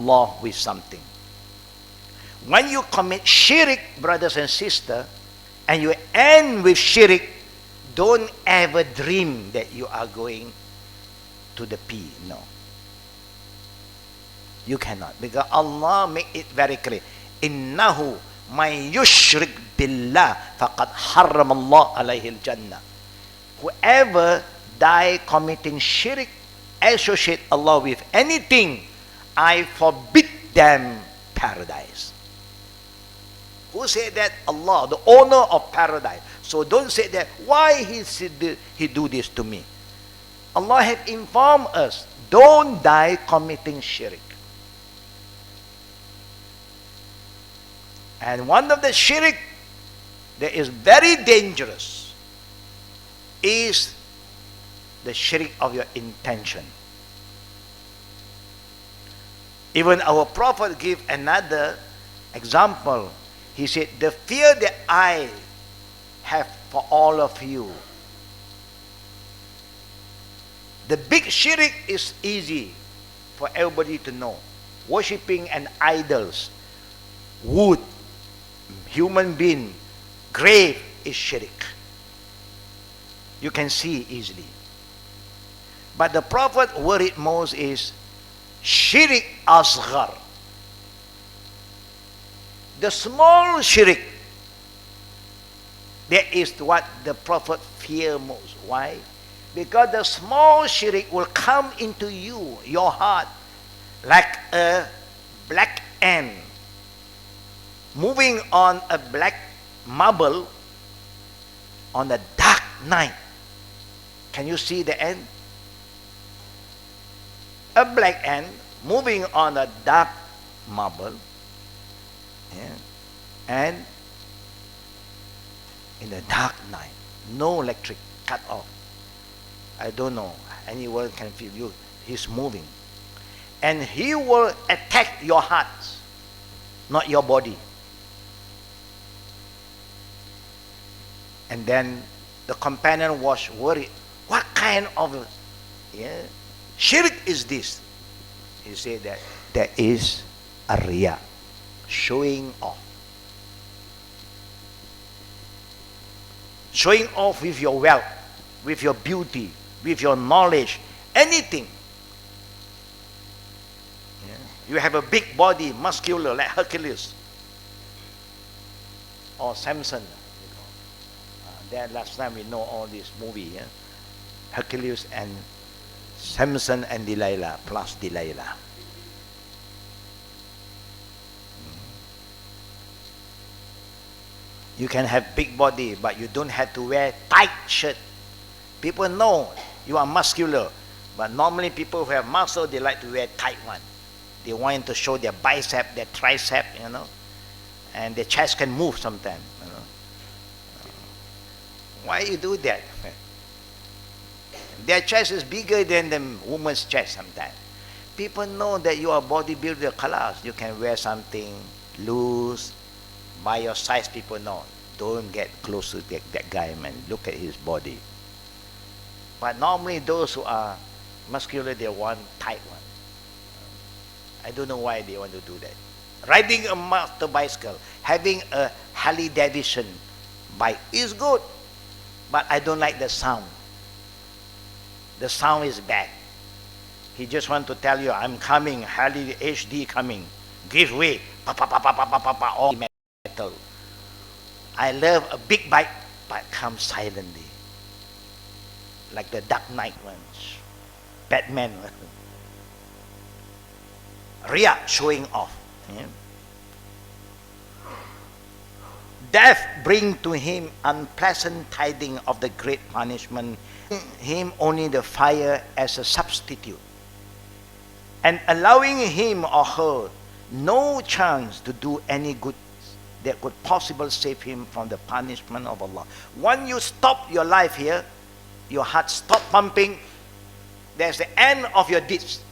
Allah with something. When you commit shirk, brothers and sisters, and you end with shirk, don't ever dream that you are going to the P. No. You cannot. Because Allah made it very clear. Innahu man yushrik billah faqad harram Allah alayhi al-jannah. Whoever die committing shirk, associate Allah with anything, I forbid them paradise. Who said that? Allah, the owner of paradise. So don't say that, why he do this to me? Allah has informed us, don't die committing shirk. And one of the shirk that is very dangerous is the shirk of your intention. Even our Prophet gave another example. He said, the fear that I have for all of you. The big shirk is easy for everybody to know. Worshipping an idols, wood, human being, grave is shirk. You can see easily. But the Prophet worried most is shirk asghar. The small shirk, that is what the Prophet feared most. Why? Because the small shirk will come into you, your heart, like a black ant moving on a black marble on a dark night. Can you see the ant? A black ant moving on a dark marble, yeah, and in the dark night, no electric, cut off. I don't know, anyone can feel you. He's moving, and he will attack your hearts, not your body. And then the companion was worried. What kind of shirk is this? He said that there is a riya, showing off. Showing off with your wealth, with your beauty, with your knowledge, anything. Yeah. You have a big body, muscular, like Hercules or Samson. Then last time we know all this movie, yeah? Hercules and Samson and Delilah plus Delilah. You can have big body, but you don't have to wear tight shirt. People know you are muscular, but normally people who have muscle, they like to wear tight one. They want to show their bicep, their tricep, and their chest can move sometimes. Why you do that? Their chest is bigger than the woman's chest sometimes. People know that you are bodybuilder class. You can wear something loose. By your size, people know. Don't get close to that guy, man. Look at his body. But normally those who are muscular, they want tight one. I don't know why they want to do that. Riding a motor bicycle, having a Harley Davidson bike is good. But I don't like the sound. The sound is bad. He just want to tell you, I'm coming, Harley HD coming. Give way. Pa, pa, pa, pa, pa, pa, pa, pa, all metal. I love a big bike, but come silently. Like the Dark Knight ones. Batman. Riya, showing off. Yeah? Death bring to him unpleasant tidings of the great punishment, him only the fire as a substitute, and allowing him or her no chance to do any good that could possibly save him from the punishment of Allah. When you stop your life here, your heart stop pumping, there's the end of your deeds.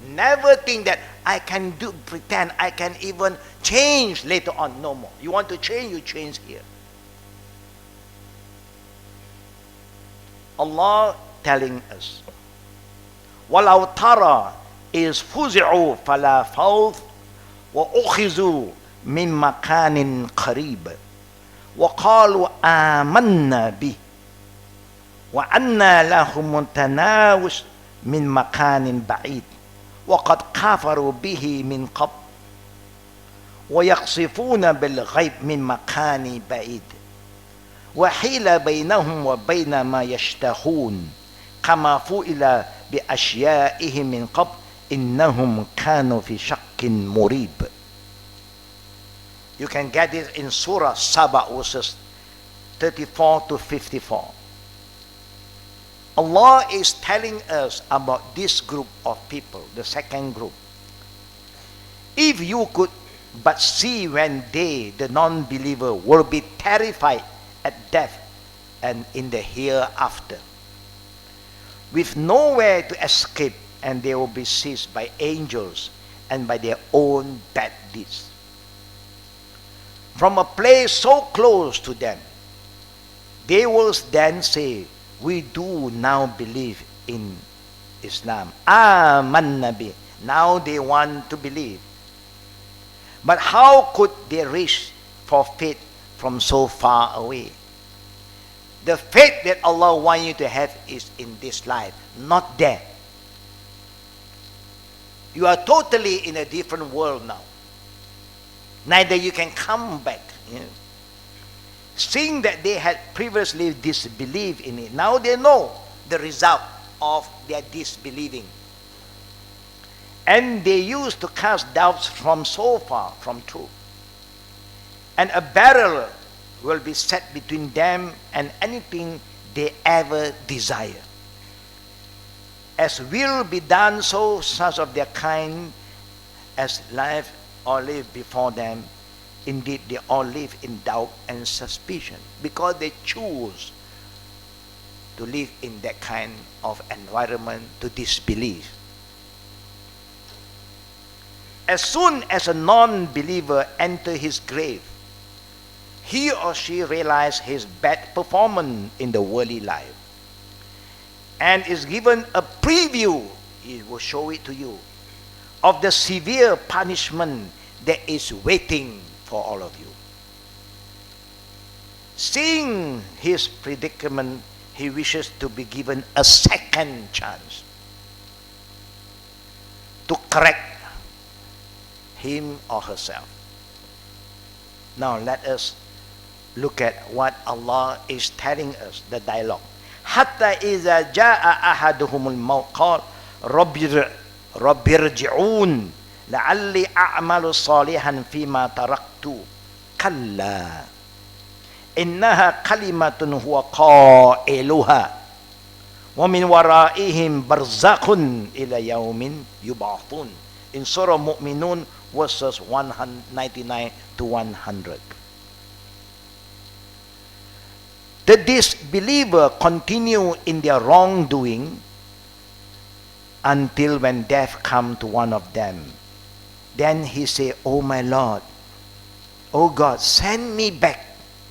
Never think that I can pretend I can even change later on. No more. You want to change, you change here. Allah telling us, وَلَوْ تَرَى is فُزِعُوا فَلَا فَوْضٍ وَأُخِذُوا مِنْ مَكَانٍ قَرِيبٍ وَقَالُوا آمَنَّا بِهِ وَأَنَّى لَهُمُ التَّنَاوُشُ مِنْ مَكَانٍ بَعِيدٍ وَقَدْ كَفَرُوا بِهِ مِنْ قَبْلُ وَيَقْصِفُونَ بِالْغَيْبِ مِنْ مَكَانٍ بَعِيدٍ وَحِيلَ بَيْنَهُمْ وَبَيْنَ مَا يَشْتَهُونَ كَمَا فُعِلَ بِأَشْيَائِهِمْ مِنْ قَبْلُ إِنَّهُمْ كَانُوا فِي شَكٍّ مُرِيبٍ. You can get it in Surah Saba verses 34 to 54. Allah is telling us about this group of people, the second group. If you could but see when they, the non-believer, will be terrified at death and in the hereafter, with nowhere to escape, and they will be seized by angels and by their own bad deeds. From a place so close to them, they will then say, we do now believe in Islam. Amanna bi. Now they want to believe. But how could they reach for faith from so far away? The faith that Allah wants you to have is in this life, not there. You are totally in a different world now. Neither you can come back. Seeing that they had previously disbelieved in it, now they know the result of their disbelieving. And they used to cast doubts from so far from truth. And a barrier will be set between them and anything they ever desire. As will be done, so such of their kind as life or live before them, indeed they all live in doubt and suspicion, because they choose to live in that kind of environment, to disbelieve. As soon as a non-believer enters his grave, he or she realizes his bad performance in the worldly life and is given a preview, it will show it to you, of the severe punishment that is waiting for all of you. Seeing his predicament, he wishes to be given a second chance to correct him or herself. Now let us look at what Allah is telling us, the dialogue. Hatta iza jaa ahaduhumul maut qala rabbirji'un la'alli a'malu salihan fima taraktu kalla innaha kalimatun huwa qailuha wa min waraihim barzakhun ila yaumin yub'athun. In Surah Mu'minun verses 199 to 100. The disbeliever continue in their wrongdoing until when death come to one of them. Then he say, "Oh my Lord, oh God, send me back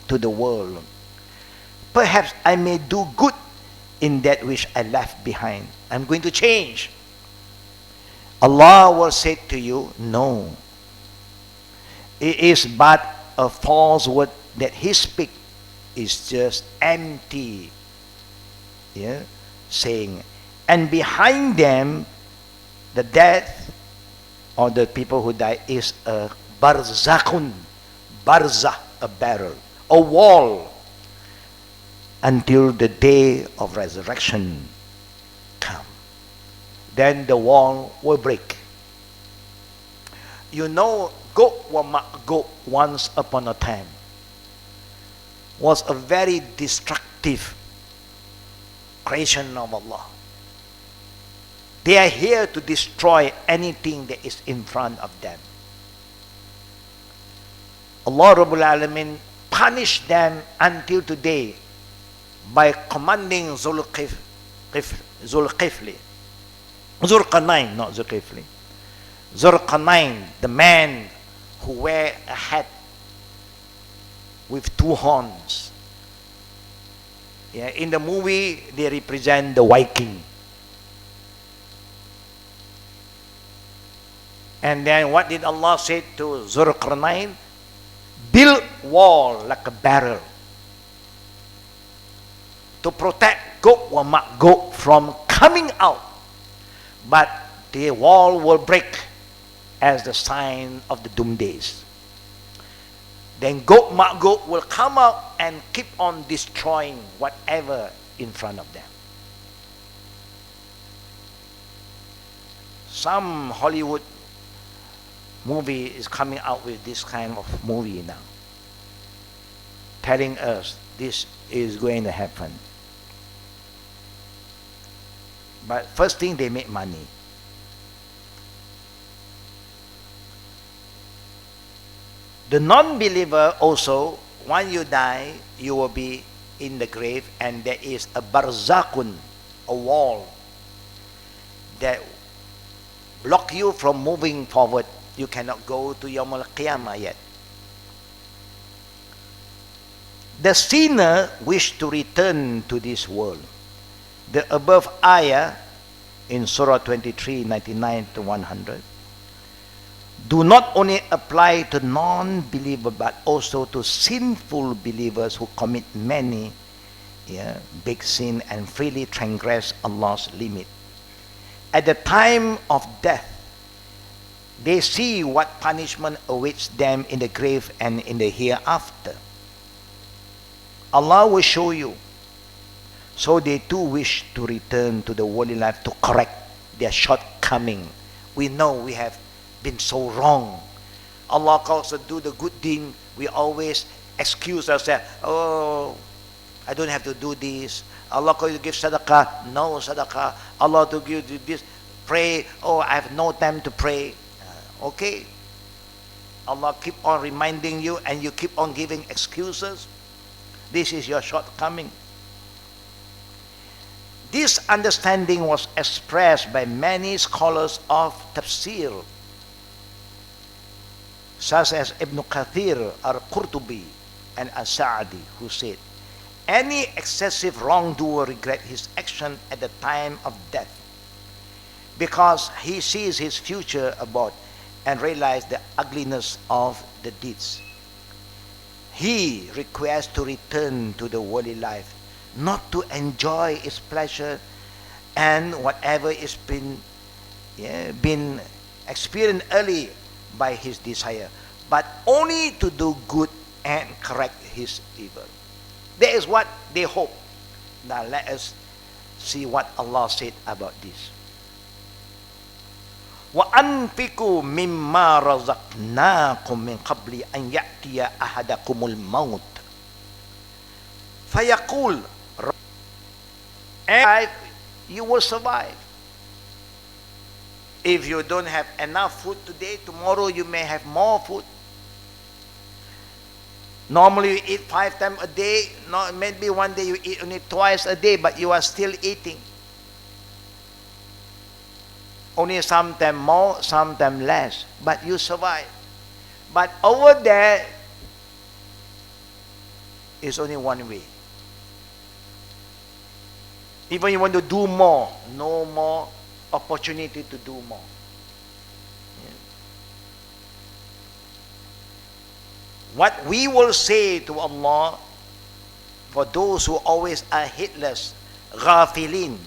to the world. Perhaps I may do good in that which I left behind. I'm going to change." Allah will say to you, no. It is but a false word that he speaks. Is just empty, saying. And behind them, the death or the people who die is a barzakhun, barzakh, a barrel, a wall, until the day of resurrection come. Then the wall will break. You know, Gog wa Magog once upon a time was a very destructive creation of Allah. They are here to destroy anything that is in front of them. Allah Rabbul Alamin punished them until today by commanding Zulqarnain, the man who wear a hat with two horns. In the movie, they represent the Viking. And then what did Allah say to Zulqarnain? Build wall like a barrel to protect Gog wa Magog from coming out. But the wall will break as the sign of the doom days. Then Gog Magog will come out and keep on destroying whatever in front of them. Some Hollywood movie is coming out with this kind of movie now, telling us this is going to happen. But first thing, they make money. The non-believer also, when you die, you will be in the grave, and there is a barzakhun, a wall that block you from moving forward. You cannot go to Yawm al-Qiyamah yet. The sinner wish to return to this world. The above ayah in Surah 23, 99 to 100 do not only apply to non-believer but also to sinful believers who commit many big sin and freely transgress Allah's limit. At the time of death, they see what punishment awaits them in the grave and in the hereafter. Allah will show you. So they too wish to return to the worldly life to correct their shortcoming. We know we have been so wrong. Allah calls us to do the good thing. We always excuse ourselves. Oh, I don't have to do this. Allah calls you to give sadaqah. No sadaqah. Allah to give you this. Pray. Oh, I have no time to pray. Okay. Allah keep on reminding you and you keep on giving excuses. This is your shortcoming. This understanding was expressed by many scholars of tafsir, such as Ibn Kathir, Al-Qurtubi, and As-Sa'di, who said, any excessive wrongdoer regret his action at the time of death because he sees his future about and realizes the ugliness of the deeds. He requires to return to the worldly life, not to enjoy its pleasure and whatever is been experienced early by his desire, but only to do good and correct his evil. That is what they hope. Now let us see what Allah said about this. وَأَنْفِقُوا مِمَّا رَزَقْنَاكُمْ مِنْ قَبْلِ أَنْ يَأْتِيَ أَحَدَكُمُ الْمَوْتِ فَيَقُولُ and you will survive. If you don't have enough food today, tomorrow you may have more food. Normally you eat 5 times a day. No, maybe one day you eat only twice a day, but you are still eating. Only sometimes more, sometimes less, but you survive. But over there is only one way. Even you want to do more, no more opportunity to do more. What we will say to Allah, for those who always are heedless, ghafilin,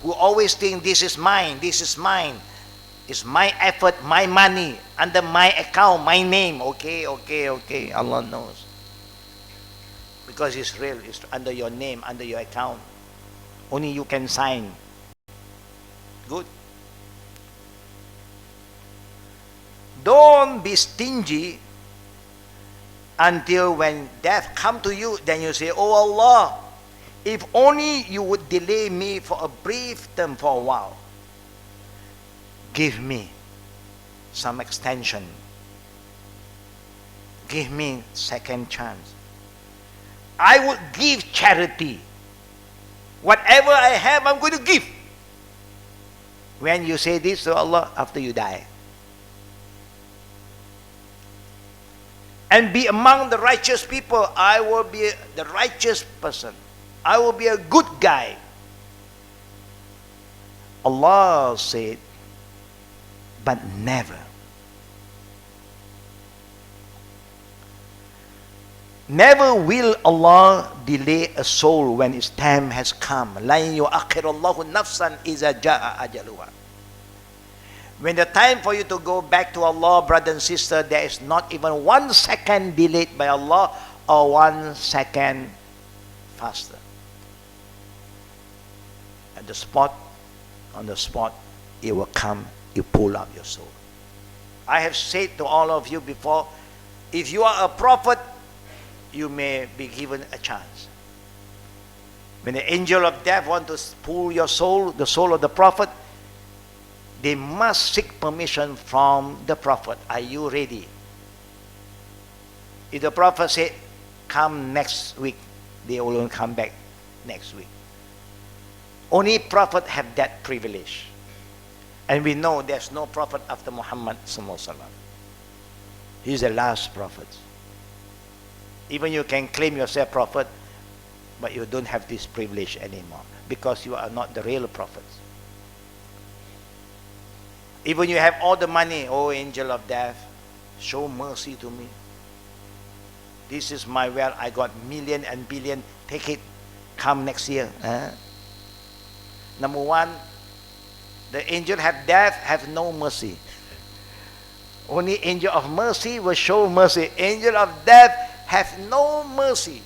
who always think this is mine, it's my effort, my money, under my account, my name, okay, Allah knows. Because it's real, it's under your name, under your account. Only you can sign. Good. Don't be stingy until when death come to you, then you say, oh Allah, if only you would delay me for a brief term, for a while. Give me some extension. Give me second chance. I would give charity. Whatever I have, I'm going to give. When you say this to Allah after you die. And be among the righteous people. I will be the righteous person. I will be a good guy. Allah said, but never. Never will Allah delay a soul when its time has come. لَن يُؤَخِّرَ اللَّهُ نَفْسًا إِذَا جَاءَ أَجَلُهَا. When the time for you to go back to Allah, brother and sister, there is not even 1 second delayed by Allah or 1 second faster. At the spot, on the spot, it will come, you pull out your soul. I have said to all of you before, if you are a prophet, you may be given a chance. When the angel of death wants to pull your soul, the soul of the prophet, they must seek permission from the prophet. Are you ready? If the prophet said, come next week, they will come back next week. Only prophet have that privilege. And we know there's no prophet after Muhammad sallallahu alaihi wasallam. He's the last prophet. Even you can claim yourself prophet, but you don't have this privilege anymore because you are not the real prophets. Even you have all the money, oh angel of death, show mercy to me. This is my wealth, I got million and billion, take it, come next year. Number one, the angel of death have no mercy. Only angel of mercy will show mercy. Angel of death have no mercy.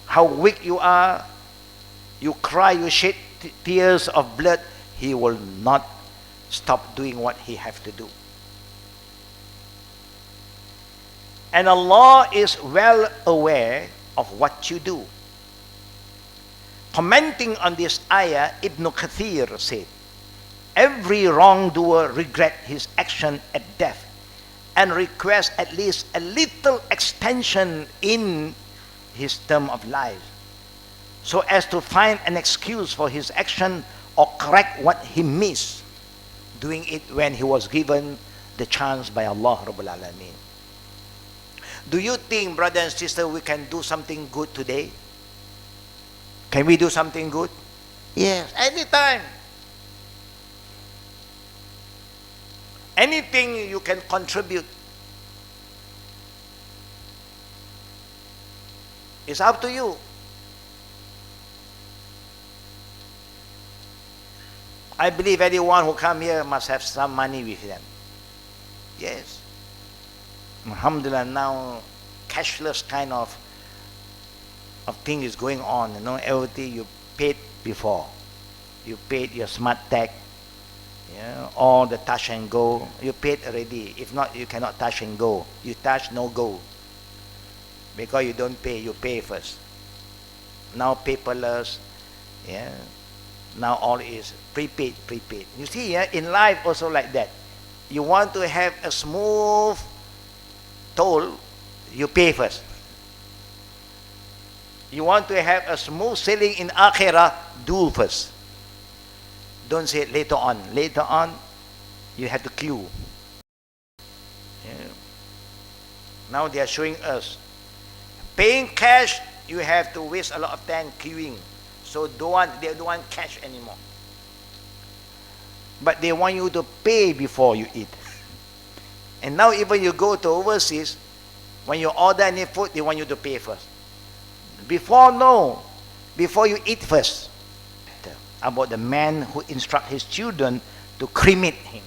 How weak you are, you cry, you shed tears of blood, he will not stop doing what he have to do. And Allah is well aware of what you do. Commenting on this ayah, Ibn Kathir said, every wrongdoer regrets his action at death and requests at least a little extension in his term of life, so as to find an excuse for his action or correct what he missed, doing it when he was given the chance by Allah Rabbul Alameen. Do you think, brother and sister, we can do something good today? Can we do something good? Yes, anytime. Anything you can contribute. It's up to you. I believe anyone who come here must have some money with them. Yes. Alhamdulillah, now cashless kind of thing is going on. You know, everything you paid before. You paid your smart tag. Yeah, all the touch and go, you paid already. If not, you cannot touch and go. You touch, no go. Because you don't pay, you pay first. Now paperless. Yeah. Now all is prepaid. You see, yeah, in life also like that. You want to have a smooth toll, you pay first. You want to have a smooth sailing in Akhirah, do first. Don't say later on. Later on, you have to queue. Yeah. Now they are showing us. Paying cash, you have to waste a lot of time queuing. So they don't want cash anymore. But they want you to pay before you eat. And now even you go to overseas, when you order any food, they want you to pay first. Before you eat first. About the man who instructs his children to cremate him.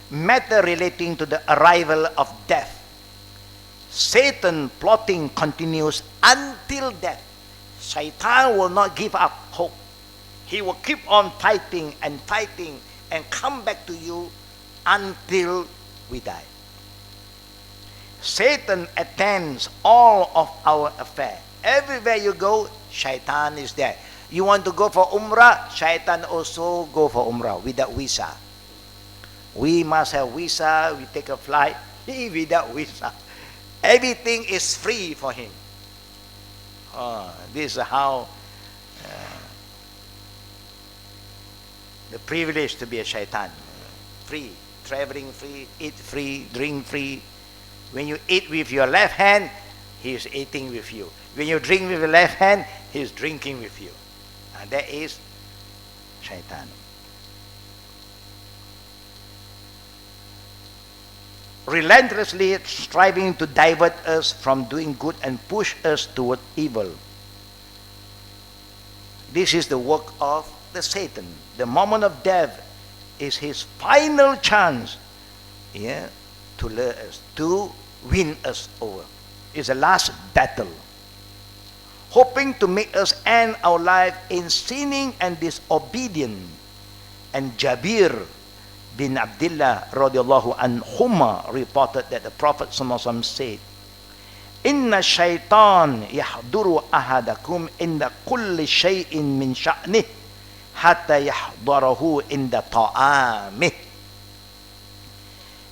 Matter relating to the arrival of death. Satan plotting continues until death. Shaitan will not give up hope. He will keep on fighting and come back to you until we die. Satan attends all of our affairs. Everywhere you go, Shaitan is there. You want to go for Umrah, Shaitan also go for Umrah without visa. We must have visa, we take a flight, without visa. Everything is free for him. This is how the privilege to be a Shaitan. Free, traveling free, eat free, drink free. When you eat with your left hand, he is eating with you. When you drink with your left hand, he is drinking with you. And that is Shaitan. relentlessly striving to divert us from doing good and push us toward evil. This is the work of the Satan. The moment of death is his final chance, to lure us, to win us over. It's the last battle, hoping to make us end our life in sinning and disobedient. And Jabir bin Abdullah radiallahu anhuma reported that the Prophet ﷺ said, Inna shaitan yahduru ahadakum inda kulli shay'in min sha'nih hatta yahdarahu inda ta'amih.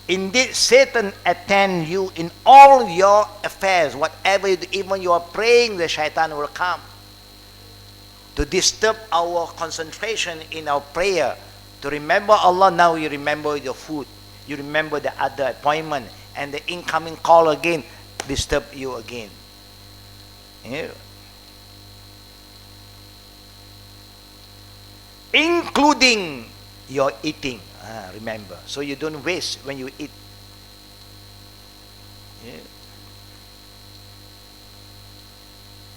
Indeed, Satan attend you in all your affairs. Whatever you do, even you are praying, the shaitan will come to disturb our concentration in our prayer. To remember Allah, now you remember your food. You remember the other appointment. And the incoming call again, disturb you again. Including your eating. Remember, so you don't waste when you eat.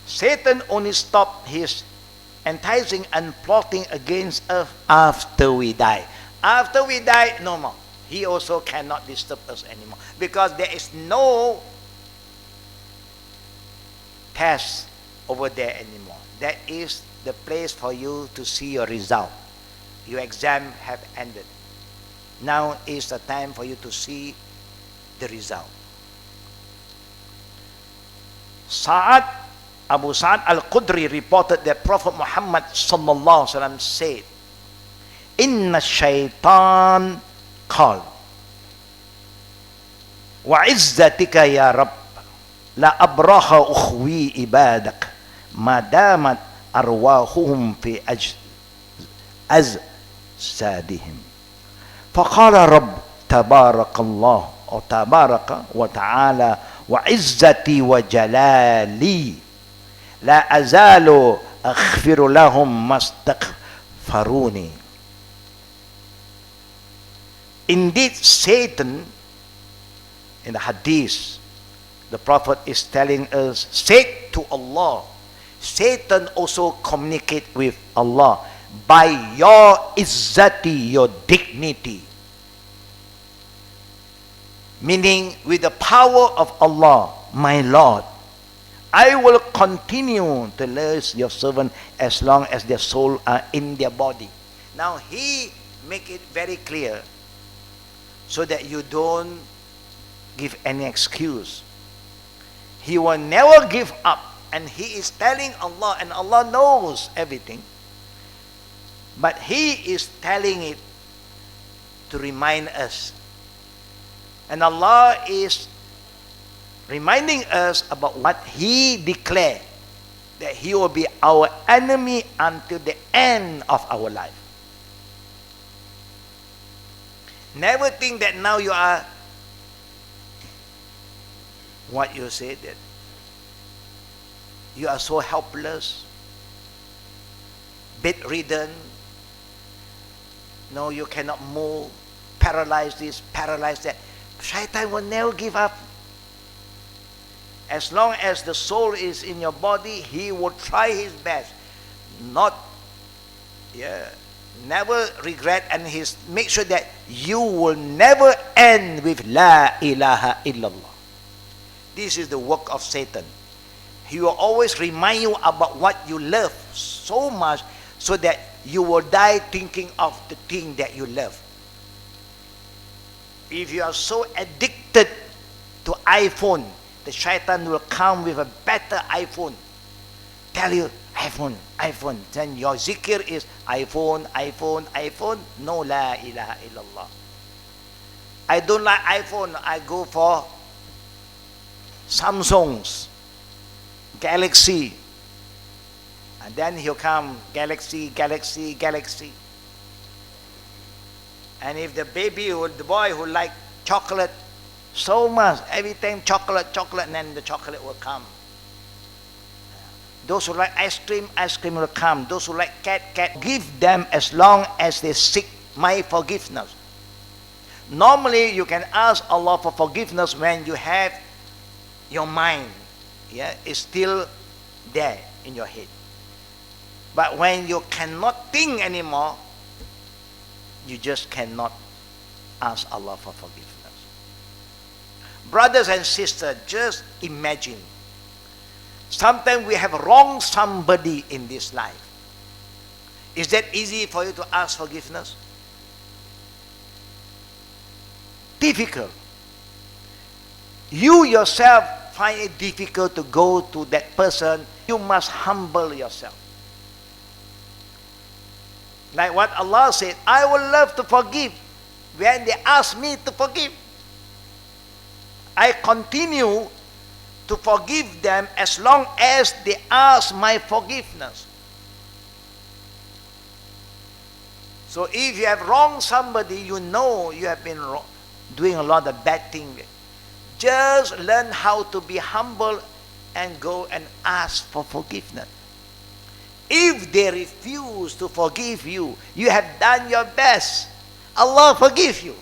Satan only stopped his enticing and plotting against us after we die. After we die, no more. He also cannot disturb us anymore, because there is no test over there anymore. That is the place for you to see your result. Your exam have ended. Now is the time for you to see the result. Abu Sa'ad al-Khudri reported that Prophet Muhammad sallallahu alaihi wasallam said, Inna shaitan qal wa izzatika ya Rabb la abraha ukhwi ibadak ma damat arwahuhum fi azsadihim. فقال رب تبارك الله أو تبارك وتعالى وعزتي وجلالي لا أزال أغفر لهم ما استغفروني. Indeed, Satan, in the hadith, the Prophet is telling us, say to Allah. Satan also communicate with Allah by your izzati, your dignity. Meaning, with the power of Allah, my Lord, I will continue to nurse your servant as long as their soul are in their body. Now, he make it very clear so that you don't give any excuse. He will never give up, and he is telling Allah, and Allah knows everything. But he is telling it to remind us. And Allah is reminding us about what he declared, that he will be our enemy until the end of our life. Never think that now you are, what you say, that you are so helpless, bedridden. No, you cannot move, paralyzed this, paralyzed that. Shaitan will never give up. As long as the soul is in your body, he will try his best. Never regret, and make sure that you will never end with La ilaha illallah. This is the work of Satan. He will always remind you about what you love so much, so that you will die thinking of the thing that you love. If you are so addicted to iPhone, the shaitan will come with a better iPhone. Tell you, iPhone, iPhone. Then your zikr is iPhone, iPhone, iPhone. No La ilaha illallah. I don't like iPhone. I go for Samsung's, Galaxy. And then he'll come, Galaxy, Galaxy, Galaxy. And if the boy who like chocolate so much, every time chocolate, and then the chocolate will come. Those who like ice cream will come. Those who like cat. Give them as long as they seek my forgiveness. Normally, you can ask Allah for forgiveness when you have your mind, is still there in your head. But when you cannot think anymore, you just cannot ask Allah for forgiveness. Brothers and sisters, just imagine. Sometimes we have wronged somebody in this life. Is that easy for you to ask forgiveness? Difficult. You yourself find it difficult to go to that person. You must humble yourself. Like what Allah said, I will love to forgive when they ask me to forgive. I continue to forgive them as long as they ask my forgiveness. So if you have wronged somebody, you know you have been doing a lot of bad things. Just learn how to be humble and go and ask for forgiveness. If they refuse to forgive you, you have done your best. Allah forgive you.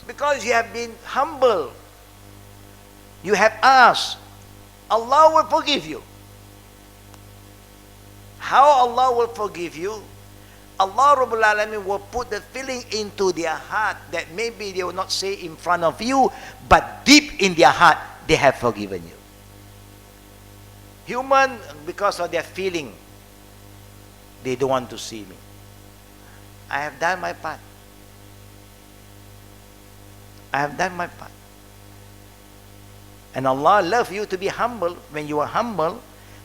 Because you have been humble. You have asked. Allah will forgive you. How Allah will forgive you? Allah Rabbul Alamin will put the feeling into their heart that maybe they will not say in front of you, but deep in their heart, they have forgiven you. Human, because of their feeling, they don't want to see me. I have done my part. I have done my part. And Allah loves you to be humble. When you are humble,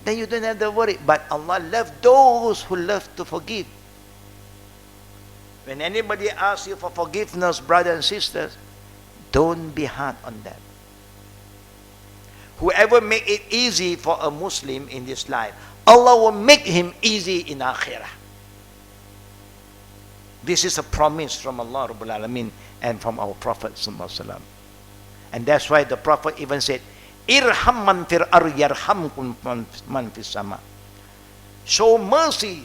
then you don't have to worry. But Allah loves those who love to forgive. When anybody asks you for forgiveness, brothers and sisters, don't be hard on them. Whoever make it easy for a Muslim in this life, Allah will make him easy in Akhirah. This is a promise from Allah Rabbul Alamin and from our Prophet Sallallahu Alaihi Wasallam. And that's why the Prophet even said, Irham man fil ardi yarhamkum man fis sama. Show mercy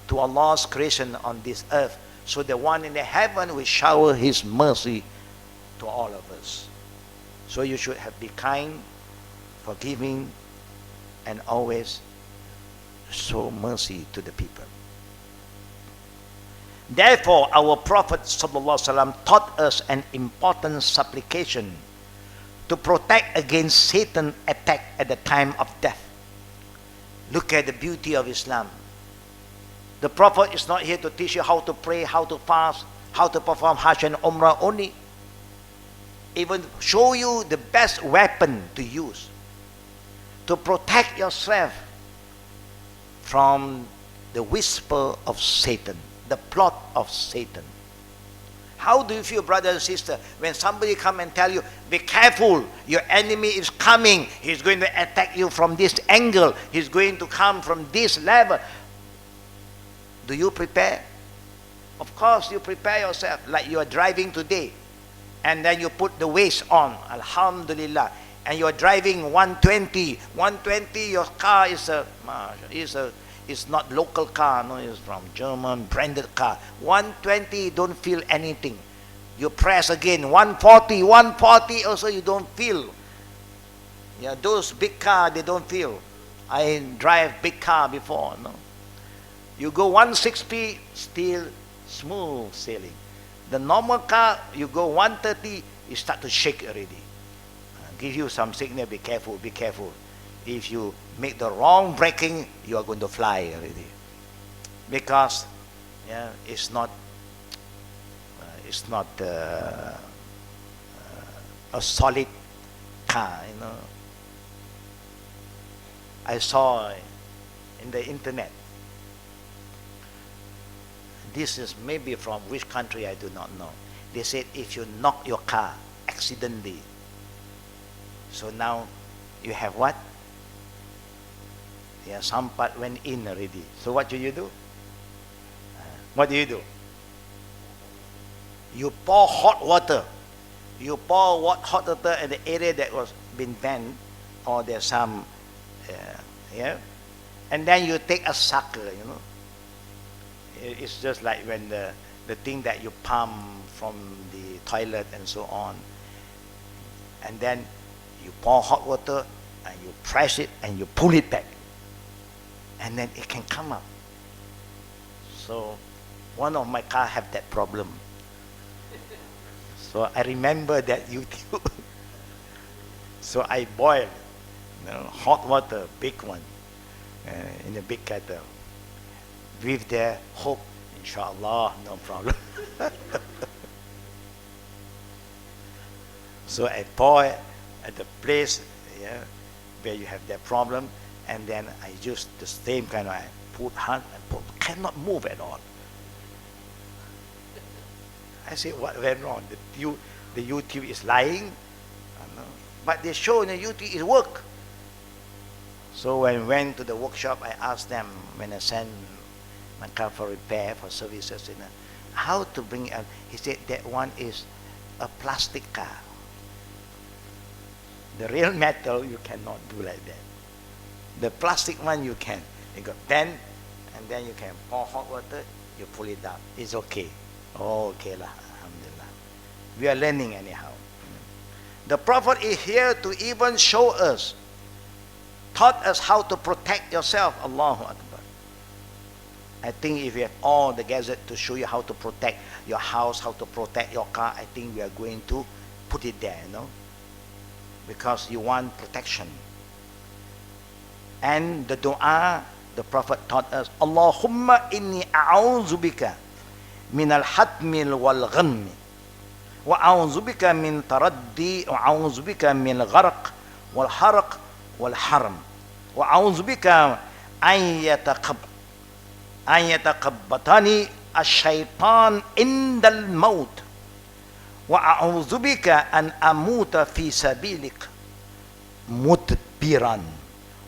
to Allah's creation on this earth, so the one in the heaven will shower His mercy to all of us. So you should be kind, forgiving, and always show mercy to the people. Therefore, our Prophet ﷺ taught us an important supplication to protect against Satan's attack at the time of death. Look at the beauty of Islam. The Prophet is not here to teach you how to pray, how to fast, how to perform Hajj and Umrah only. Even show you the best weapon to use to protect yourself from the whisper of Satan, the plot of Satan. How do you feel, brother and sister, when somebody come and tell you, be careful, your enemy is coming, he's going to attack you from this angle, he's going to come from this level? Do you prepare? Of course you prepare yourself, like you are driving today, and then you put the waist on, alhamdulillah, and you are driving 120, your car is not local car, no, it's from German branded car. 120, don't feel anything. You press again, 140 also you don't feel. Yeah, those big car, they don't feel. I drive big car before, no. You go 160, still smooth sailing. The normal car, you go 130, you start to shake already. Give you some signal, be careful, be careful. If you make the wrong braking, you are going to fly already. Because it's not a solid car, you know. I saw in the internet. This is maybe from which country, I do not know. They said if you knock your car accidentally, so now you have what? Yeah, some part went in already. So what do you do? What do? You pour hot water. You pour hot water in the area that was been bent, or there's some, and then you take a sucker, It's just like when the thing that you pump from the toilet and so on, and then you pour hot water and you press it and you pull it back, and then it can come up. So one of my car have that problem. So I remember that YouTube. So I boil hot water, big one, in a big kettle, with the hope, inshallah, no problem. So I pour at the place where you have that problem, and then I use the same kind of, I put hand and put, cannot move at all. I say, what went wrong? The YouTube is lying, but they show in the YouTube it work. So when I went to the workshop, I asked them when I sent my car for repair, for services, how to bring it out. He said that one is a plastic car. The real metal you cannot do like that. The plastic one you can. You got 10, and then you can pour hot water, you pull it down. It's okay. Oh, okay lah, alhamdulillah. We are learning anyhow. The Prophet is here to even show us, taught us how to protect yourself. Allahu Akbar. I think if you have all the gadgets to show you how to protect your house, how to protect your car, I think we are going to put it there, because you want protection. And the dua, the Prophet taught us, Allahumma inni a'udhu bika min al-hatmil wal-ghammi wa a'udhu bika min taraddi wa a'udhu bika min al-gharq wal-harq wal-haram wa a'udhu bika an yatakabbatani ash-shaytan inda al-maut wa a'udhu bika an amuta fi sabilik mutbiran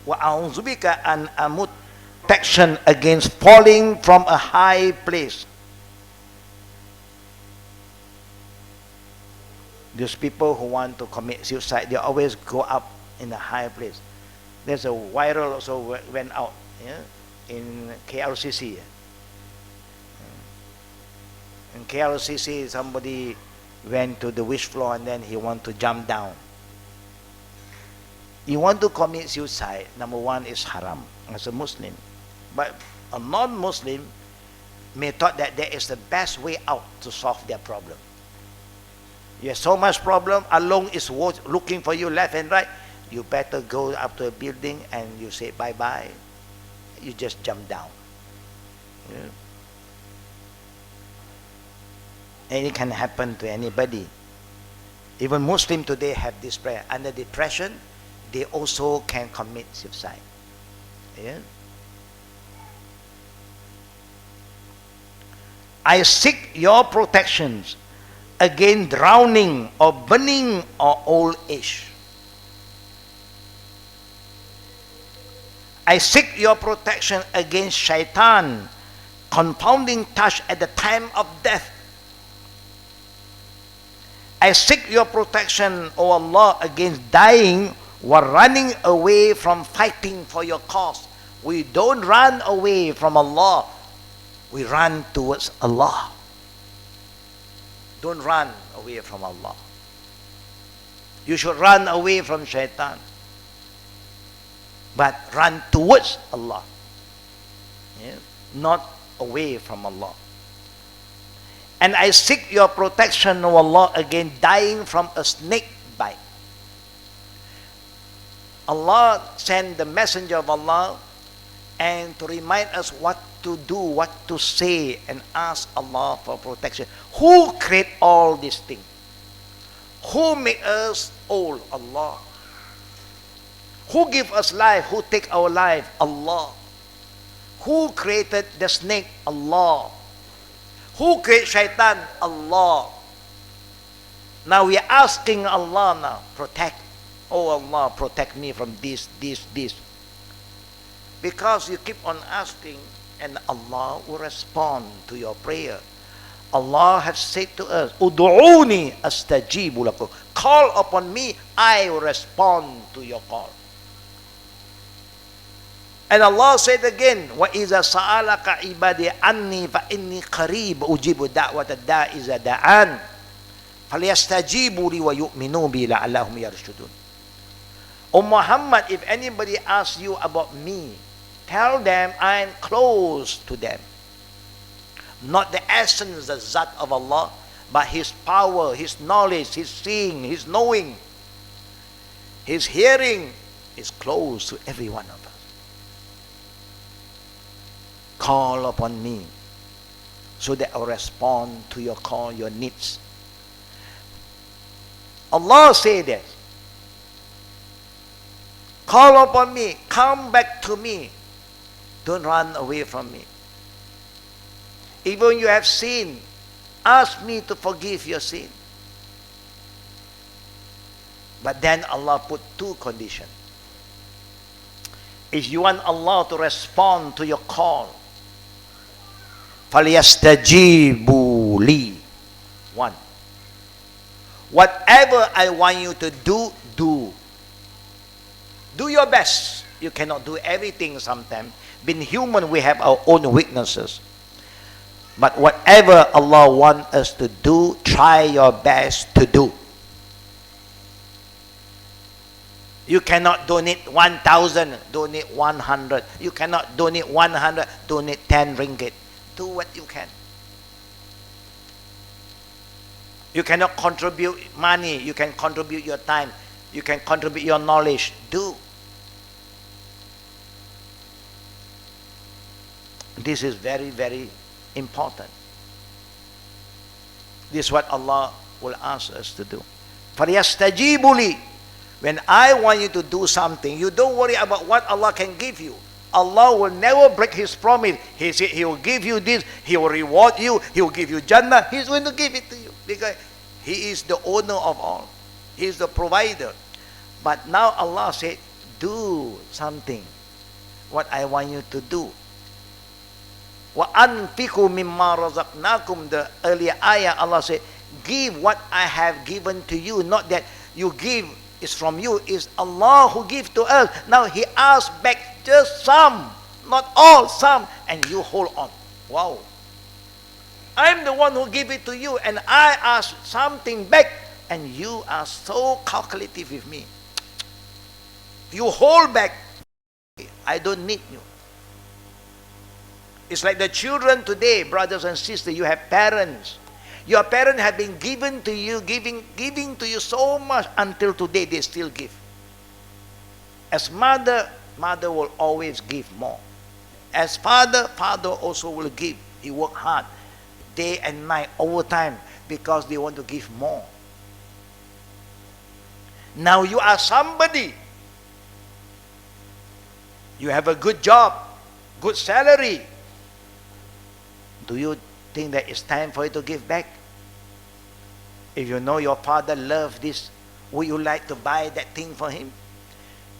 wa a'udhu bika an amut, protection against falling from a high place. These people who want to commit suicide, they always go up in a high place. There's a viral also went out in KLCC. In KLCC, somebody went to the wish floor and then he want to jump down. You want to commit suicide, number one is haram as a Muslim. But a non-Muslim may thought that there is the best way out to solve their problem. You have so much problem, Allah is looking for you left and right. You better go up to a building and you say bye-bye. You just jump down. And it can happen to anybody. Even Muslims today have this prayer. Under depression, they also can commit suicide. I seek your protections against drowning or burning or old age. I seek your protection against shaitan, confounding touch at the time of death. I seek your protection, O Allah, against dying while running away from fighting for your cause. We don't run away from Allah. We run towards Allah. Don't run away from Allah. You should run away from shaitan, but run towards Allah, not away from Allah. And I seek your protection, O Allah, against dying from a snake bite. Allah sent the messenger of Allah and to remind us what to do, what to say, and ask Allah for protection. Who create all these things? Who make us old? Allah. Who give us life? Who take our life? Allah. Who created the snake? Allah. Who created shaitan? Allah. Now we are asking Allah now, protect. Oh Allah, protect me from this. Because you keep on asking, and Allah will respond to your prayer. Allah has said to us, Udu'uni astajibu lakum. Call upon me, I will respond to your call. And Allah said again, وَإِذَا سَأَلَكَ عِبَادِي عَنِّي فَإِنِّي قَرِيبٌ أُجِيبُ دَعْوَةَ الدَّاعِ إِذَا دَعَانِ فَلْيَسْتَجِيبُوا لِي وَيُؤْمِنُوا بِي لَعَلَّهُمْ يَرْشُدُونَ. O Muhammad, if anybody asks you about me, tell them I am close to them. Not the essence, the zat of Allah, but His power, His knowledge, His seeing, His knowing, His hearing is close to every one of us. Call upon me so that I'll respond to your call, your needs. Allah said that. Call upon me, come back to me. Don't run away from me. Even you have sinned, ask me to forgive your sin. But then Allah put two conditions. If you want Allah to respond to your call, فَلْيَسْتَجِيبُوا لِي. One. Whatever I want you to do, do. Do your best. You cannot do everything sometimes. Being human, we have our own weaknesses. But whatever Allah wants us to do, try your best to do. You cannot donate 1,000, donate 100. You cannot donate 100, donate 10 ringgit. Do what you can. You cannot contribute money. You can contribute your time. You can contribute your knowledge. Do. This is very, very important. This is what Allah will ask us to do. فَلْيَسْتَجِيبُوا لِي. When I want you to do something, you don't worry about what Allah can give you. Allah will never break His promise. He said He will give you this, He will reward you, He will give you Jannah. He's going to give it to you because He is the owner of all. He is the provider. But now Allah said, do something. What I want you to do. وَأَنْفِقُوا مِمَّا رَزَقْنَاكُمْ. The earlier ayah, Allah said, give what I have given to you. Not that you give is from you. It's Allah who gives to us. Now He asks back just some, not all, some, and you hold on. Wow. I'm the one who give it to you, and I ask something back, and you are so calculative with me. You hold back. I don't need you. It's like the children today, brothers and sisters. You have parents. Your parents have been given to you, giving to you so much until today. They still give. As mother will always give more. As father also will give. He work hard, day and night, overtime, because they want to give more. Now you are somebody. You have a good job, good salary. Do you think that it's time for you to give back? If you know your father loves this, would you like to buy that thing for him?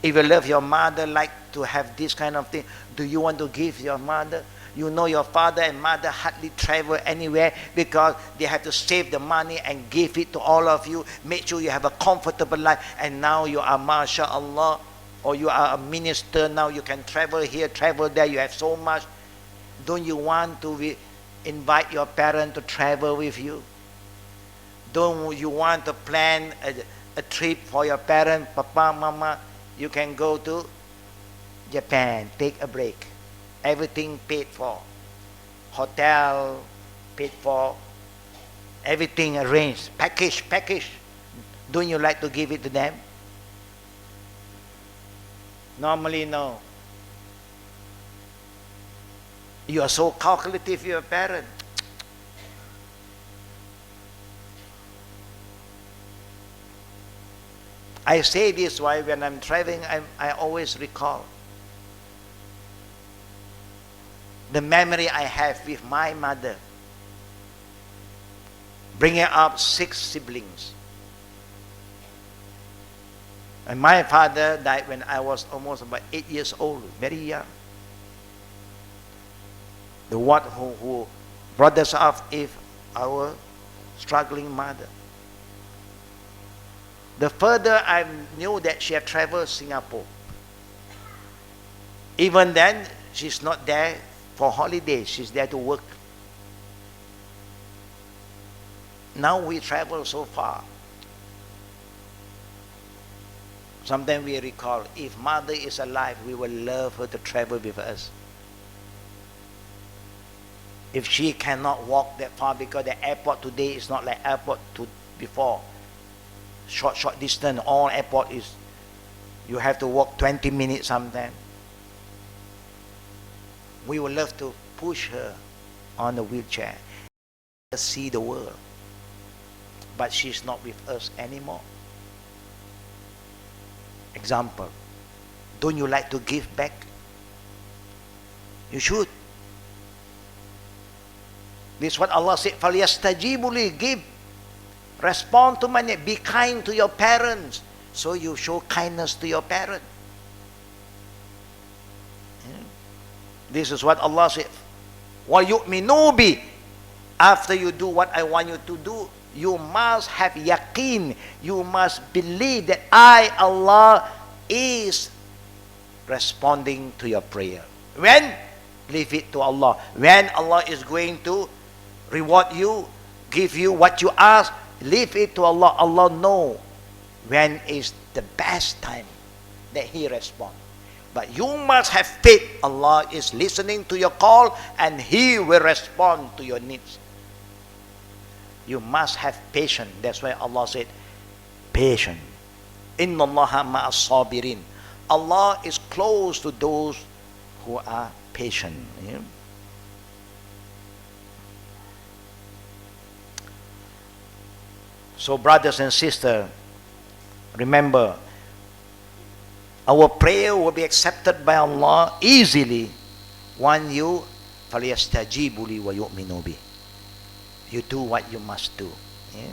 If you love your mother, like to have this kind of thing, do you want to give your mother? You know your father and mother hardly travel anywhere because they have to save the money and give it to all of you. Make sure you have a comfortable life. And now you are MashaAllah, or you are a minister. Now you can travel here, travel there. You have so much. Don't you want to invite your parent to travel with you? Don't you want to plan a trip for your parent? Papa, Mama, you can go to Japan, take a break. Everything paid for. Hotel paid for. Everything arranged. Package. Don't you like to give it to them? Normally, no. You are so calculative, your parent. I say this why when I'm traveling, I always recall the memory I have with my mother, bringing up 6 siblings. And my father died when I was almost about 8 years old, very young. The one who brought us up is our struggling mother. The further I knew that she had traveled Singapore. Even then, she's not there for holiday. She's there to work. Now we travel so far. Sometimes we recall, if mother is alive, we will love her to travel with us. If she cannot walk that far, because the airport today is not like airport before. Short distance, all airport is, you have to walk 20 minutes sometimes. We would love to push her on the wheelchair, see the world. But she's not with us anymore. Example, don't you like to give back? You should. This is what Allah said, فَلْيَسْتَجِيبُوا لِي, give. Respond to my name. Be kind to your parents. So you show kindness to your parents. This is what Allah said. وَيُؤْمِنُوا بِي. After you do what I want you to do, you must have yaqeen. You must believe that I, Allah, is responding to your prayer. When? Leave it to Allah. When Allah is going to reward you, give you what you ask, leave it to Allah. Allah knows when is the best time that He responds. But you must have faith. Allah is listening to your call and He will respond to your needs. You must have patience. That's why Allah said, patient. Inna Allaha ma'as sabirin. Allah is close to those who are patient. Yeah? So brothers and sisters, remember, our prayer will be accepted by Allah easily when you فَلْيَسْتَجِيبُوا لِي وَيُؤْمِنُوا بِي. You do what you must do. Yeah?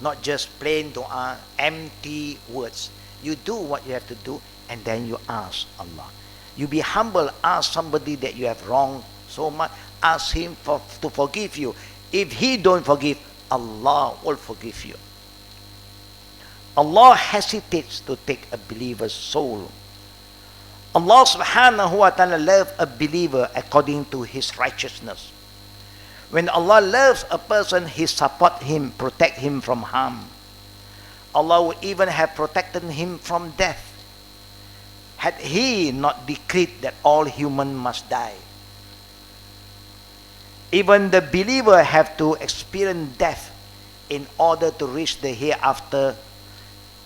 Not just plain dua, empty words. You do what you have to do and then you ask Allah. You be humble, ask somebody that you have wronged so much, ask him to forgive you. If he don't forgive, Allah will forgive you. Allah hesitates to take a believer's soul. Allah subhanahu wa ta'ala loves a believer according to His righteousness. When Allah loves a person, He supports him, protect him from harm. Allah would even have protected him from death had He not decreed that all humans must die. Even the believer have to experience death in order to reach the hereafter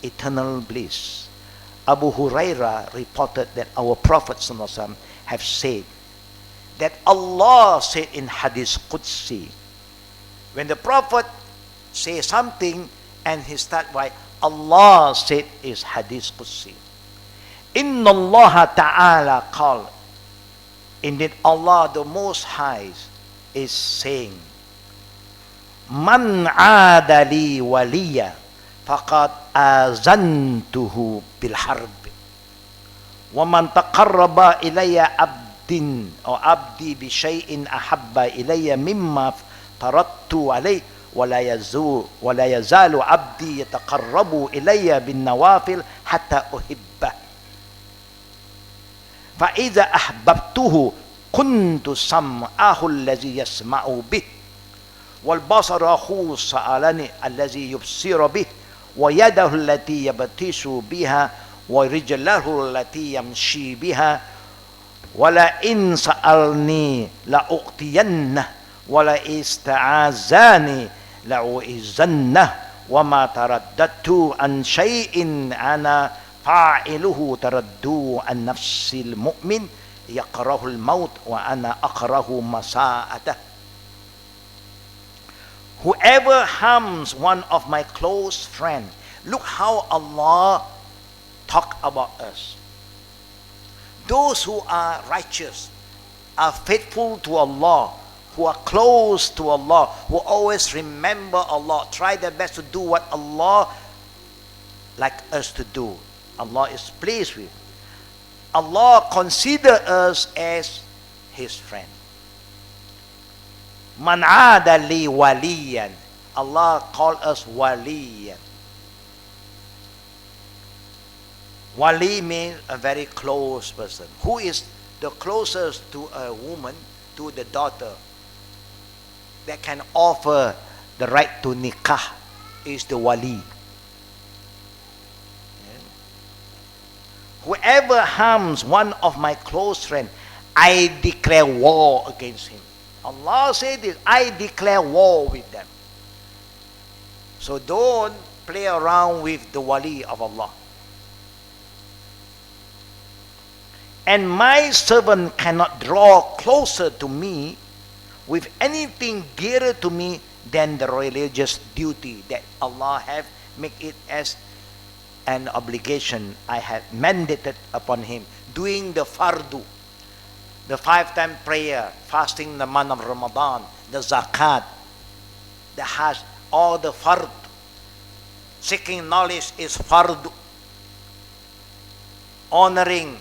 eternal bliss. Abu Hurairah reported that our Prophet ﷺ have said that Allah said in Hadith Qudsi, when the Prophet say something and he start by Allah said is Hadith Qudsi. Inna Allah Ta'ala qal. Indeed Allah the Most High is saying, Man adali waliya faqad azantuhu bil harb. Wa man taqarraba ilayya abdin or abdi bi shay'in ahabba ilayya mimma tarattu alayhi wa la yazalu abdi yataqarrabu ilayya bin nawafil hatta uhibba. Fa idza ahbabtuhu kuntu sam'ahu allazi yasma'u bih wal basarahu sa'alani allazi yubsiru bih wa yadahu allati yabtishu biha wa rijlahu allati yamshi biha wa la in sa'alni la uqtiyanna wa la ista'azani la uizanna wa ma taraddatu an shay'in ana fa'iluhu taraddu an nafsil mu'min yaqrahul maut wa ana aqrahu masa'atah. Whoever harms one of my close friends, look how Allah talk about us. Those who are righteous, are faithful to Allah, who are close to Allah, who always remember Allah, try their best to do what Allah like us to do. Allah is pleased with. Allah consider us as His friend. Man aada li waliyan. Allah call us waliyan. Wali means a very close person. Who is the closest to a woman, to the daughter, that can offer the right to nikah is the wali. Whoever harms one of my close friends, I declare war against him. Allah said this, I declare war with them. So don't play around with the wali of Allah. And my servant cannot draw closer to me with anything dearer to me than the religious duty that Allah have made it as an obligation I have mandated upon him, doing the fardu, the 5-time prayer, fasting the month of Ramadan, the zakat, the hajj, all the fard. Seeking knowledge is fardu. Honoring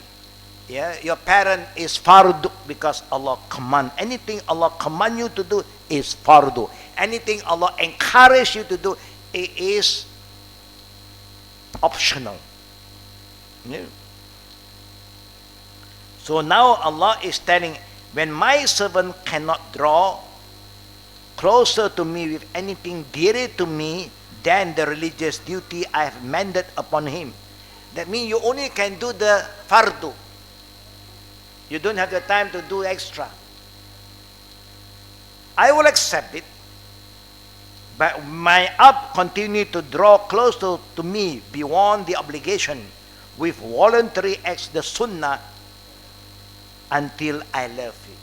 your parent is fardu, because Allah command. Anything Allah command you to do is fardu. Anything Allah encourage you to do, it is optional. So now Allah is telling, when my servant cannot draw closer to me with anything dearer to me than the religious duty I have mandated upon him. That means you only can do the fardu. You don't have the time to do extra. I will accept it, but my abd continue to draw closer to me beyond the obligation with voluntary acts, the sunnah, until I love him.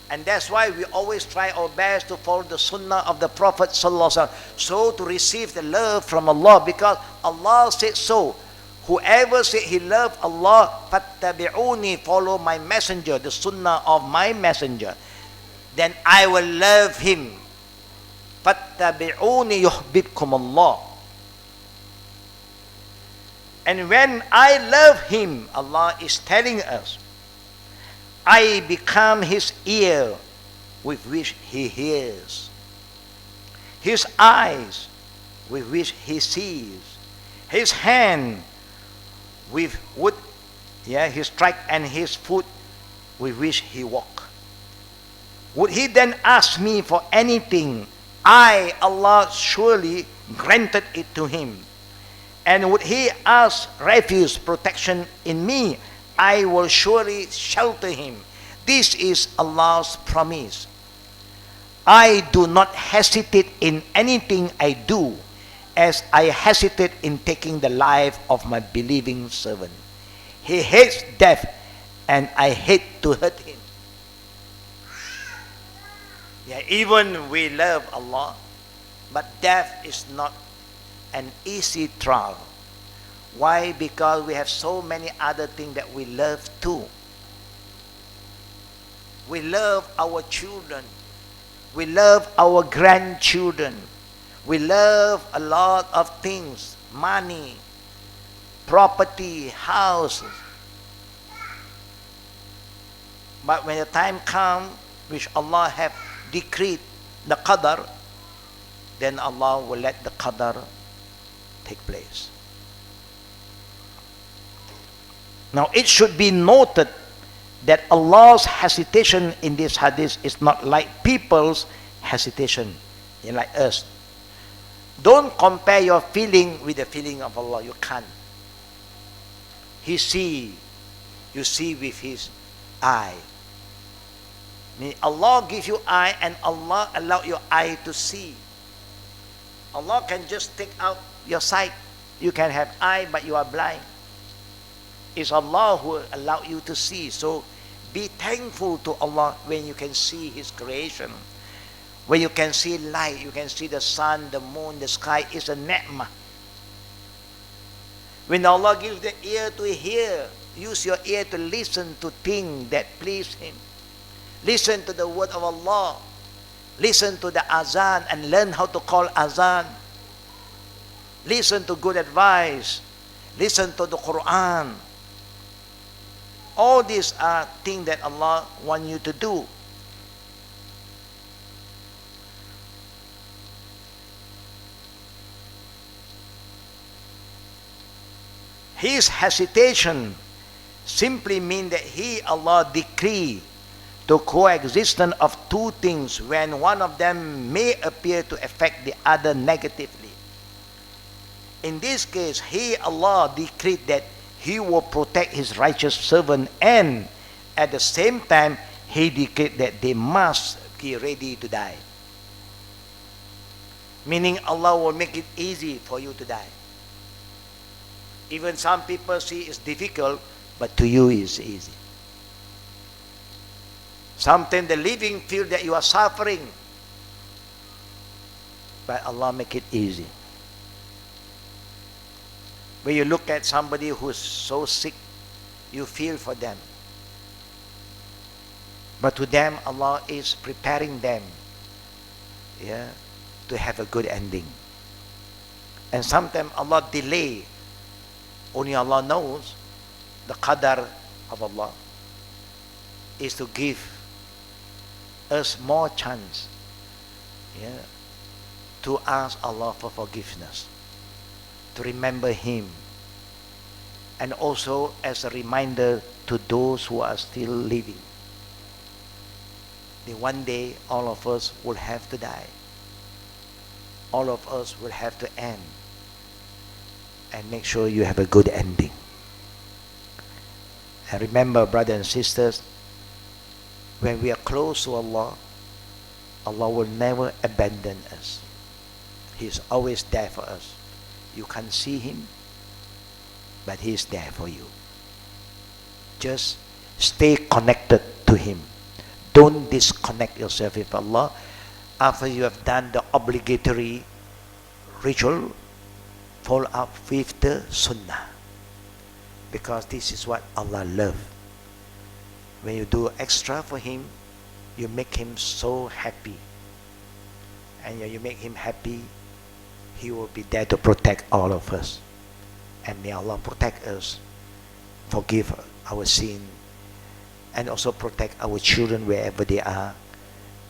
And that's why we always try our best to follow the sunnah of the Prophet ﷺ, so to receive the love from Allah, because Allah said so. Whoever said he loved Allah, fattabi'uni, follow my messenger, the sunnah of my messenger, then I will love him. Fattabi'uni yuhbibkum Allah. And when I love him, Allah is telling us, I become his ear with which he hears, his eyes with which he sees, his hand with wood, his strike, and his foot with which he walk. Would he then ask me for anything, I, Allah, surely granted it to him. And would he ask refuge, protection in me, I will surely shelter him. This is Allah's promise. I do not hesitate in anything I do, as I hesitate in taking the life of my believing servant. He hates death, and I hate to hurt him. Even we love Allah, but death is not an easy trial. Why? Because we have so many other things that we love too. We love our children. We love our grandchildren. We love a lot of things, money, property, houses. But when the time comes, which Allah have decreed, the qadar, then Allah will let the qadar take place. Now it should be noted that Allah's hesitation in this hadith is not like people's hesitation, like us. Don't compare your feeling with the feeling of Allah. You can't. He see, you see with his eye. Allah gives you eye, and Allah allow your eye to see. Allah can just take out your sight. You can have eye, but you are blind. It's Allah who allow you to see. So be thankful to Allah when you can see his creation. When you can see light, you can see the sun, the moon, the sky, is a ni'mah. When Allah gives the ear to hear, use your ear to listen to things that please him. Listen to the word of Allah. Listen to the azan and learn how to call azan. Listen to good advice. Listen to the Quran. All these are things that Allah wants you to do. His hesitation simply means that He, Allah, decree the coexistence of two things when one of them may appear to affect the other negatively. In this case, He, Allah, decreed that He will protect His righteous servant, and at the same time, He decreed that they must be ready to die. Meaning Allah will make it easy for you to die. Even some people see it's difficult, but to you it's easy. Sometimes the living feel that you are suffering, but Allah make it easy. When you look at somebody who's so sick, you feel for them. But to them, Allah is preparing them, to have a good ending. And sometimes Allah delay. Only Allah knows the qadar of Allah is to give us more chance to ask Allah for forgiveness, to remember Him, and also as a reminder to those who are still living. That one day all of us will have to die. All of us will have to end. And make sure you have a good ending. And remember, brothers and sisters, when we are close to Allah, Allah will never abandon us. He is always there for us. You can't see Him, but He is there for you. Just stay connected to Him. Don't disconnect yourself with Allah. After you have done the obligatory ritual, follow up with the sunnah, because this is what Allah loves. When you do extra for Him, you make Him so happy, and when you make Him happy, He will be there to protect all of us. And may Allah protect us, forgive our sin, and also protect our children wherever they are,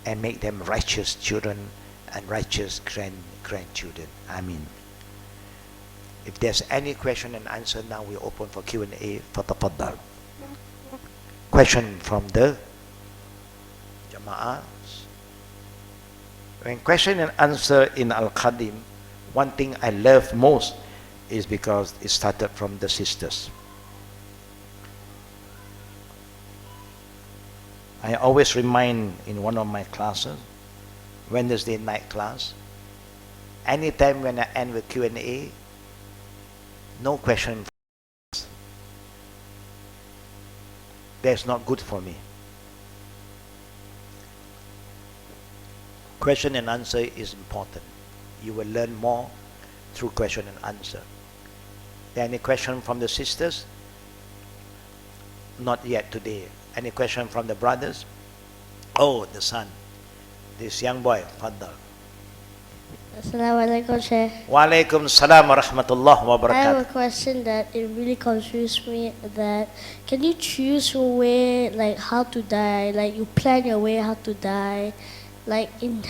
and make them righteous children and righteous grandchildren. Ameen. If there's any question and answer, now we open for Q&A. Fatafaddal. Question from the Jama'ah. When question and answer in Al-Qadim, one thing I love most is because it started from the sisters. I always remind in one of my classes, Wednesday night class, anytime when I end with Q&A, no question. That's not good for me. Question and answer is important. You will learn more through question and answer. Any question from the sisters? Not yet today. Any question from the brothers? Oh, the son. This young boy, Faddal. Assalamu alaikum, Sheikh. Wa alaikum salam wa rahmatullah wa I have barakatuh. a question that it really confused me. That can you choose your way, like how to die? Like you plan your way how to die, like in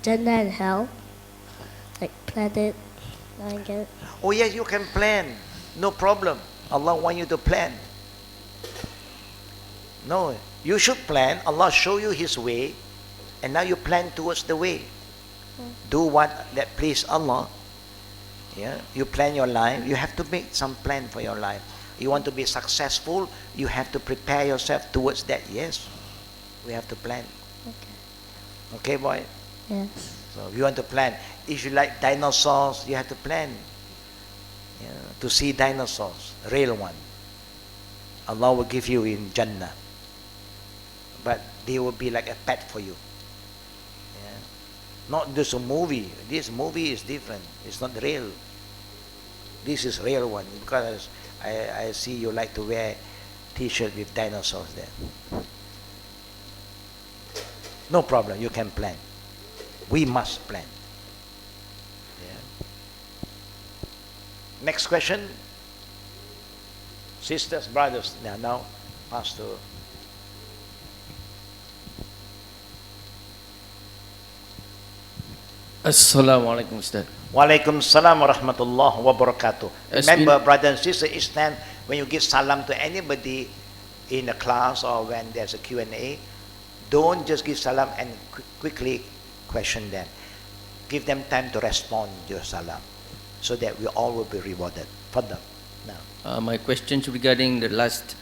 Jannah and hell. Like plan it. I get it. Oh yes, you can plan. No problem. Allah want you to plan. No, you should plan. Allah show you His way, and now you plan towards the way. Do what that please Allah. Yeah, you plan your life. You have to make some plan for your life. You want to be successful, you have to prepare yourself towards that. Yes, we have to plan. Okay, boy? Yes. So you want to plan. If you like dinosaurs, you have to plan. Yeah, to see dinosaurs, real one. Allah will give you in Jannah. But they will be like a pet for you. Yeah. Not just a movie. This movie is different. It's not real. This is real one, because I see you like to wear t-shirt with dinosaurs there. No problem, you can plan. We must plan. Yeah. Next question. Sisters, brothers, now pass to. Assalamualaikum Ustaz. Walaikum salam wa rahmatullah wa barakatuh. As Remember, in- brother and sister, each time when you give salam to anybody in a class or when there's a Q&A, don't just give salam and quickly question them. Give them time to respond to your salam so that we all will be rewarded. Fadal. Now. My questions regarding the last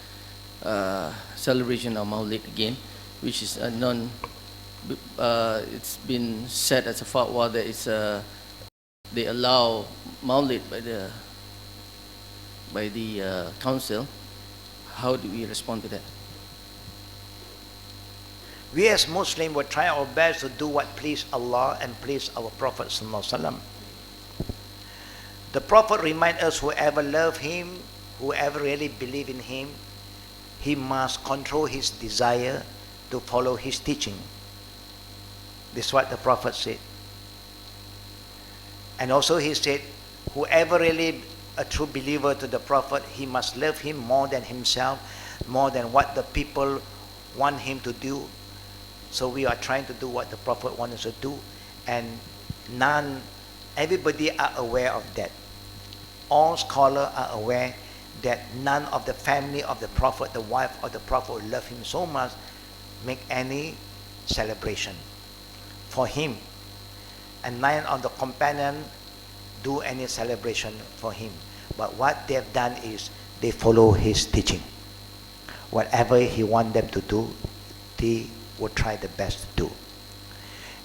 celebration of Maulid again, which is a it's been said as a fatwa that it's they allow Maulid by the council. How do we respond to that? We as Muslims will try our best to do what please Allah and please our Prophet Sallallahu Alaihi Wasallam. The Prophet reminds us whoever love him, whoever really believe in him, he must control his desire to follow his teaching. This is what the Prophet said. And also he said, whoever really a true believer to the Prophet, he must love him more than himself, more than what the people want him to do. So we are trying to do what the Prophet wants us to do, and everybody are aware of that. All scholars are aware that none of the family of the Prophet, the wife of the Prophet who love him so much, make any celebration for him. And none of the companions do any celebration for him. But what they have done is they follow his teaching. Whatever he wants them to do, they will try the best to do.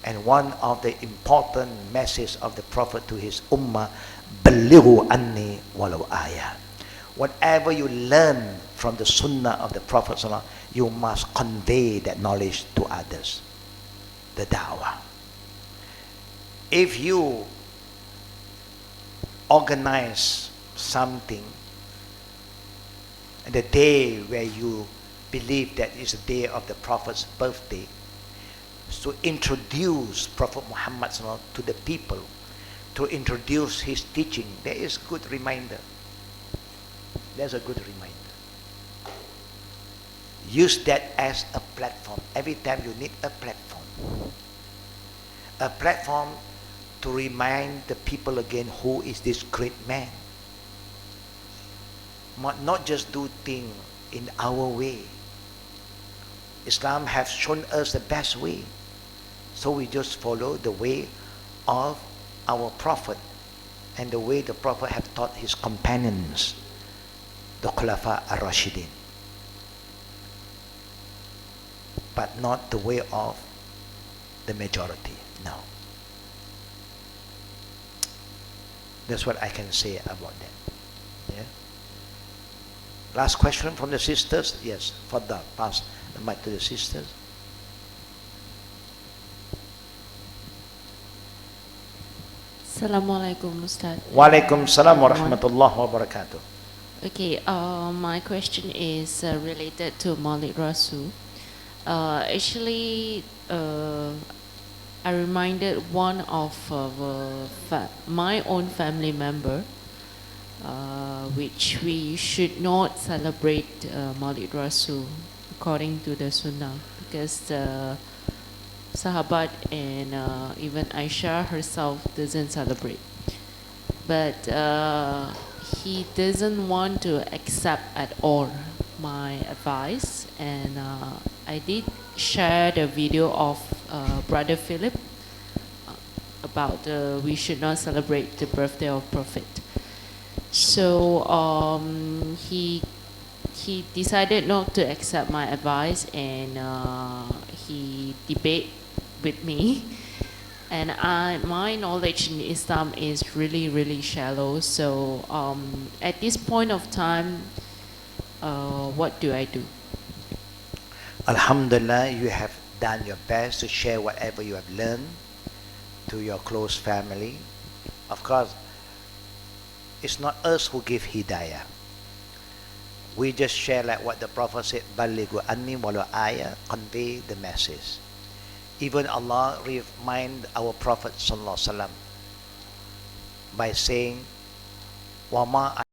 And one of the important messages of the Prophet to his ummah, Balighu anni walau ayah. Whatever you learn from the sunnah of the Prophet Sallallahu Alaihi Wasallam, you must convey that knowledge to others. The da'wah. If you organize something, the day where you believe that is the day of the Prophet's birthday, to introduce Prophet Muhammad Sallallahu Alaihi Wasallam to the people, to introduce his teaching, there is good reminder. There's a good reminder. Use that as a platform. Every time you need a platform. A platform to remind the people again who is this great man. Not just do things in our way. Islam has shown us the best way. So we just follow the way of our Prophet and the way the Prophet have taught his companions, the Khulafa ar-Rashidin. But not the way of the majority. No. That's what I can say about that. Yeah. Last question from the sisters. Yes, Fadda, pass the mic to the sisters. Assalamualaikum Ustaz. Walaikum salam wa rahmatullah wa barakatuh. Okay, my question is related to Maulid Rasul. Actually, I reminded one of my own family member, which we should not celebrate Maulid Rasul according to the Sunnah, because the Sahabat and even Aisha herself doesn't celebrate. But he doesn't want to accept at all my advice, and I did share the video of Brother Philip about we should not celebrate the birthday of Prophet. So he decided not to accept my advice, and he debate with me. And my knowledge in Islam is really, really shallow. So at this point of time, what do I do? Alhamdulillah, you have done your best to share whatever you have learned to your close family. Of course, it's not us who give hidayah. We just share like what the Prophet said, Balighu anni walau ayah, convey the message. Even Allah remind our Prophet Sallallahu Alaihi Wasallam by saying, Wama